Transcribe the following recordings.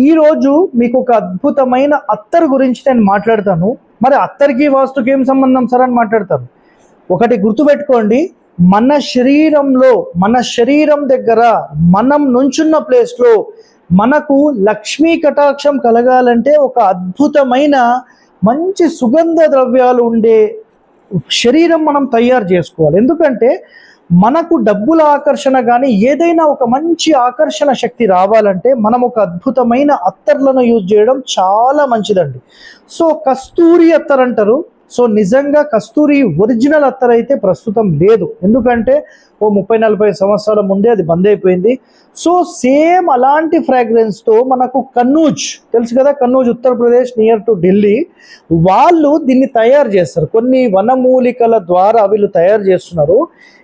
ఈరోజు మీకు ఒక అద్భుతమైన అత్తరు గురించి నేను మాట్లాడతాను. మరి అత్తరికి వాస్తుకి ఏం సంబంధం సార్ అని మాట్లాడతారు. ఒకటి గుర్తుపెట్టుకోండి, మన శరీరం దగ్గర మనం నుంచున్న ప్లేస్లో మనకు లక్ష్మీ కటాక్షం కలగాలంటే ఒక అద్భుతమైన మంచి సుగంధ ద్రవ్యాలు ఉండే శరీరం మనం తయారు చేసుకోవాలి. ఎందుకంటే మనకు డబ్బుల ఆకర్షణ కానీ ఏదైనా ఒక మంచి ఆకర్షణ శక్తి రావాలంటే మనం ఒక అద్భుతమైన అత్తర్లను యూజ్ చేయడం చాలా మంచిదండి. సో కస్తూరి అత్తర్ అంటారు. సో నిజంగా కస్తూరి ఒరిజినల్ అత్తర్ అయితే ప్రస్తుతం లేదు, ఎందుకంటే ఓ 30-40 సంవత్సరాల ముందే అది బంద్ అయిపోయింది. సో సేమ్ అలాంటి ఫ్రాగ్రెన్స్తో మనకు కన్నూజ్ తెలుసు కదా, కన్నూజ్ ఉత్తరప్రదేశ్ నియర్ టు ఢిల్లీ, వాళ్ళు దీన్ని తయారు చేస్తారు. కొన్ని వనమూలికల ద్వారా వీళ్ళు తయారు చేస్తున్నారు.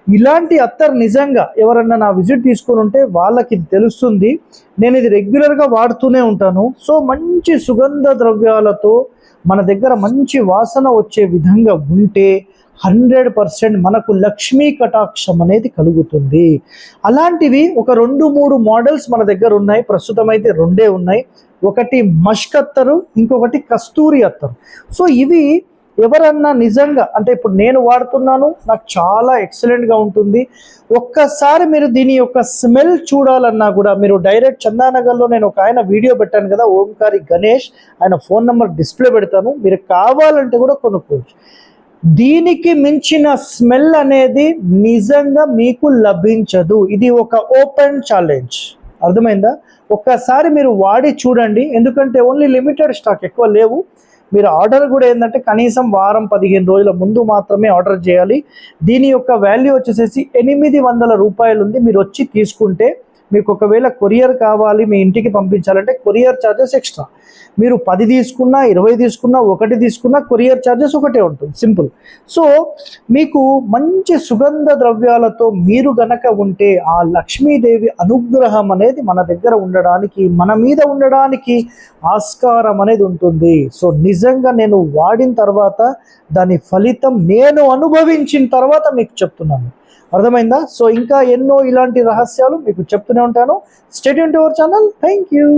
ఇలాంటి అత్తర్ నిజంగా ఎవరన్నా నా విజిట్ తీసుకొని ఉంటే వాళ్ళకి తెలుస్తుంది. నేను ఇది రెగ్యులర్గా వాడుతూనే ఉంటాను. సో మంచి సుగంధ ద్రవ్యాలతో మన దగ్గర మంచి వాసన వచ్చే విధంగా ఉంటే 100% మనకు లక్ష్మీ కటాక్షం అనేది కలుగుతుంది. అలాంటివి ఒక 2-3 మోడల్స్ మన దగ్గర ఉన్నాయి. ప్రస్తుతం అయితే 2 ఉన్నాయి. ఒకటి మష్క్ అత్తరు, ఇంకొకటి కస్తూరి అత్తరు. సో ఇవి ఎవరన్నా నిజంగా అంటే ఇప్పుడు నేను వాడుతున్నాను, నాకు చాలా ఎక్సలెంట్గా ఉంటుంది. ఒక్కసారి మీరు దీని యొక్క స్మెల్ చూడాలన్నా కూడా మీరు డైరెక్ట్ చందానగర్లో నేను ఒక ఆయన వీడియో పెట్టాను కదా, ఓంకారి గణేష్, ఆయన ఫోన్ నెంబర్ డిస్ప్లే పెడతాను, మీరు కావాలంటే కూడా కొనుక్కోవచ్చు. దీనికి మించిన స్మెల్ అనేది నిజంగా మీకు లభించదు. ఇది ఒక ఓపెన్ ఛాలెంజ్, అర్థమైందా? ఒక్కసారి మీరు వాడి చూడండి, ఎందుకంటే ఓన్లీ లిమిటెడ్ స్టాక్, ఎక్కువ లేవు. మీరు ఆర్డర్ కూడా ఏంటంటే కనీసం వారం 15 రోజుల ముందు మాత్రమే ఆర్డర్ చేయాలి. దీని యొక్క వాల్యూ వచ్చేసేసి 800 రూపాయలు ఉంది. మీరు వచ్చి తీసుకుంటే మీకు ఒకవేళ కొరియర్ కావాలి, మీ ఇంటికి పంపించాలంటే కొరియర్ ఛార్జెస్ ఎక్స్ట్రా. మీరు 10 తీసుకున్నా, 20 తీసుకున్నా, 1 తీసుకున్నా కొరియర్ ఛార్జెస్ ఒకటే ఉంటుంది, సింపుల్. సో మీకు మంచి సుగంధ ద్రవ్యాలతో మీరు గనక ఉంటే ఆ లక్ష్మీదేవి అనుగ్రహం అనేది మన దగ్గర ఉండడానికి, మన మీద ఉండడానికి ఆస్కారం అనేది ఉంటుంది. సో నిజంగా నేను వాడిన తర్వాత దాని ఫలితం నేను అనుభవించిన తర్వాత మీకు చెప్తున్నాను, అర్థమైందా? సో ఇంకా ఎన్నో ఇలాంటి రహస్యాలు మీకు చెప్తూనే ఉంటాను. Stay tune to our channel. Thank you.